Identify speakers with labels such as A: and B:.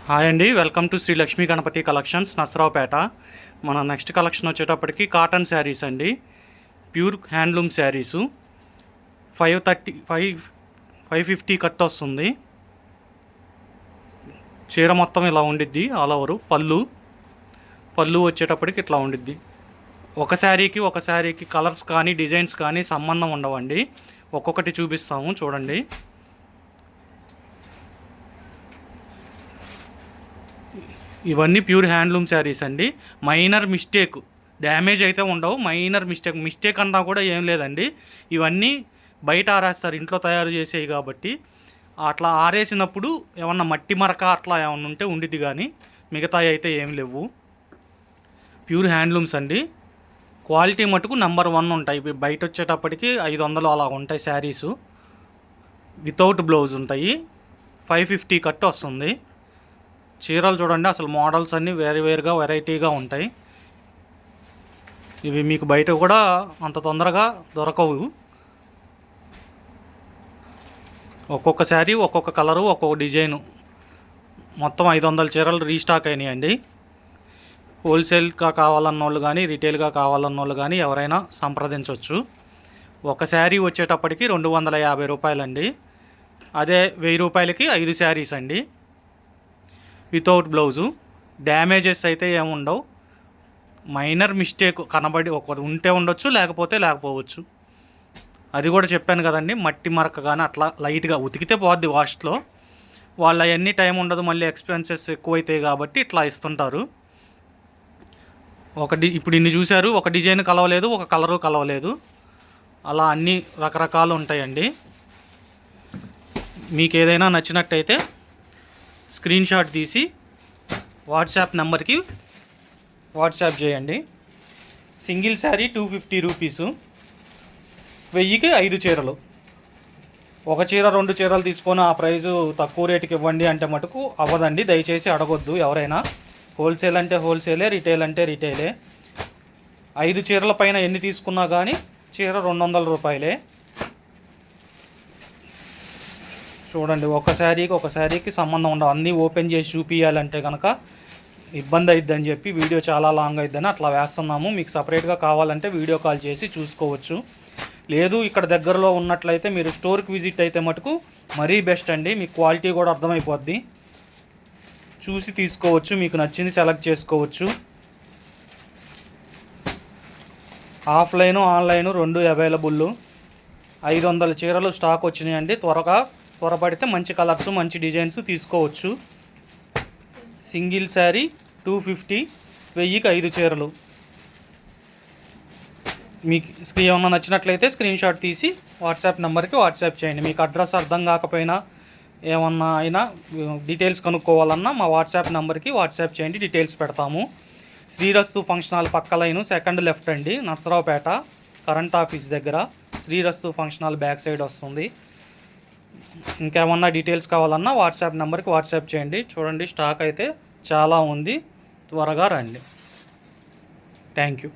A: Hi అండి, welcome to Shri Lakshmi Ganapati collections, Nasaraopet. మన next collection వచ్చేటప్పటికి కాటన్ శారీస్ అండి. Pure handloom saris. 550 కట్ వస్తుంది. చీర మొత్తం ఇలా ఉండిద్ది, ఆల్ ఓవరు. పళ్ళు వచ్చేటప్పటికి ఇట్లా ఉండిద్ది. ఒక శారీకి కలర్స్ కానీ డిజైన్స్ కానీ సంబంధం ఉండవండి. ఒక్కొక్కటి చూపిస్తాము, చూడండి. ఇవన్నీ ప్యూర్ హ్యాండ్లూమ్ శారీస్ అండి. మైనర్ మిస్టేక్, డ్యామేజ్ అయితే ఉండవు. మైనర్ మిస్టేక్ అన్నా కూడా ఏం లేదండి. ఇవన్నీ బయట ఆరేస్తారు, ఇంట్లో తయారు చేసేవి కాబట్టి. అట్లా ఆరేసినప్పుడు ఏమన్నా మట్టి మరక అట్లా ఏమన్నా ఉంటే ఉండిద్ది, కానీ మిగతాయి అయితే ఏం లేవు. ప్యూర్ హ్యాండ్లూమ్స్ అండి. క్వాలిటీ మటుకు నెంబర్ 1 ఉంటాయి. బయట వచ్చేటప్పటికి 500 అలా ఉంటాయి శారీసు. వితౌట్ బ్లౌజ్ ఉంటాయి. 550 కట్ వస్తుంది. చీరలు చూడండి, అసలు మోడల్స్ అన్నీ వేరుగా వెరైటీగా ఉంటాయి. ఇవి మీకు బయట కూడా అంత తొందరగా దొరకవు. ఒక్కొక్క శారీ, ఒక్కొక్క కలరు, ఒక్కొక్క డిజైను. మొత్తం 500 చీరలు రీస్టాక్ అయినాయండి. హోల్సేల్గా కావాలన్న వాళ్ళు కానీ, రిటైల్గా కావాలన్న వాళ్ళు కానీ ఎవరైనా సంప్రదించవచ్చు. ఒక శారీ వచ్చేటప్పటికి 250 రూపాయలండి. అదే 1000 రూపాయలకి 5 శారీస్ అండి. Without blouse. డ్యామేజెస్ అయితే ఏముండవు. మైనర్ మిస్టేక్ కనబడి ఒకటి ఉంటే ఉండొచ్చు, లేకపోతే లేకపోవచ్చు. అది కూడా చెప్పాను కదండి, మట్టి మరక కానీ అట్లా లైట్గా ఉతికితే పోద్ది వాష్లో. వాళ్ళు అవన్నీ టైం ఉండదు, మళ్ళీ ఎక్స్పెన్సెస్ ఎక్కువైతాయి కాబట్టి ఇట్లా ఇస్తుంటారు. ఇప్పుడు ఇన్ని చూశారు, ఒక డిజైన్ కలవలేదు, ఒక కలరు కలవలేదు. అలా అన్నీ రకరకాలు ఉంటాయండి. మీకు ఏదైనా నచ్చినట్టయితే స్క్రీన్ షాట్ తీసి వాట్సాప్ నెంబర్కి వాట్సాప్ చేయండి. Single sari 250 rupees. 1000కి 5 చీరలు. ఒక చీర 2 చీరలు తీసుకొని ఆ ప్రైజు తక్కువ రేటుకి ఇవ్వండి అంటే మటుకు అవ్వదండి. దయచేసి అడగొద్దు ఎవరైనా. హోల్సేల్ అంటే హోల్సేలే, రిటైల్ అంటే రిటైలే. 5 చీరల పైన ఎన్ని తీసుకున్నా కానీ చీర 200 రూపాయలే. చూడండి, ఒక శారీకి సంబంధం ఉండవు. అన్నీ ఓపెన్ చేసి చూపించాలంటే కనుక ఇబ్బంది అయిద్దని చెప్పి వీడియో చాలా లాంగ్ అయిద్దని అట్లా వేస్తున్నాము. మీకు సపరేట్గా కావాలంటే వీడియో కాల్ చేసి చూసుకోవచ్చు. లేదు ఇక్కడ దగ్గరలో ఉన్నట్లయితే మీరు స్టోర్కి విజిట్ అయితే మటుకు మరీ బెస్ట్ అండి. మీకు క్వాలిటీ కూడా అర్థమైపోద్ది. చూసి తీసుకోవచ్చు, మీకు నచ్చింది సెలెక్ట్ చేసుకోవచ్చు. Offline online 2 available. 500 చీరలు స్టాక్ వచ్చినాయండి. త్వరపడితే మంచి కలర్స్, మంచి డిజైన్స్ తీసుకోవచ్చు. సింగిల్ శారీ 250, 1000కి 5 చీరలు. మీకు ఏమన్నా నచ్చినట్లయితే స్క్రీన్ షాట్ తీసి వాట్సాప్ నెంబర్కి వాట్సాప్ చేయండి. మీకు అడ్రస్ అర్థం కాకపోయినా ఏమన్నా అయినా డీటెయిల్స్ కనుక్కోవాలన్నా మా వాట్సాప్ నెంబర్కి వాట్సాప్ చేయండి, డీటెయిల్స్ పెడతాము. శ్రీరస్తు ఫంక్షన్ హాల్ పక్క లైను, సెకండ్ లెఫ్ట్ అండి, నర్సరావుపేట కరెంట్ ఆఫీస్ దగ్గర. శ్రీరస్తు ఫంక్షన్ హాల్ బ్యాక్ సైడ్ వస్తుంది. ఇంకేమన్నా డీటెయిల్స్ కావాలన్నా వాట్సాప్ నెంబర్కి వాట్సాప్ చేయండి. చూడండి, స్టాక్ అయితే చాలా ఉంది, త్వరగా రండి. Thank you.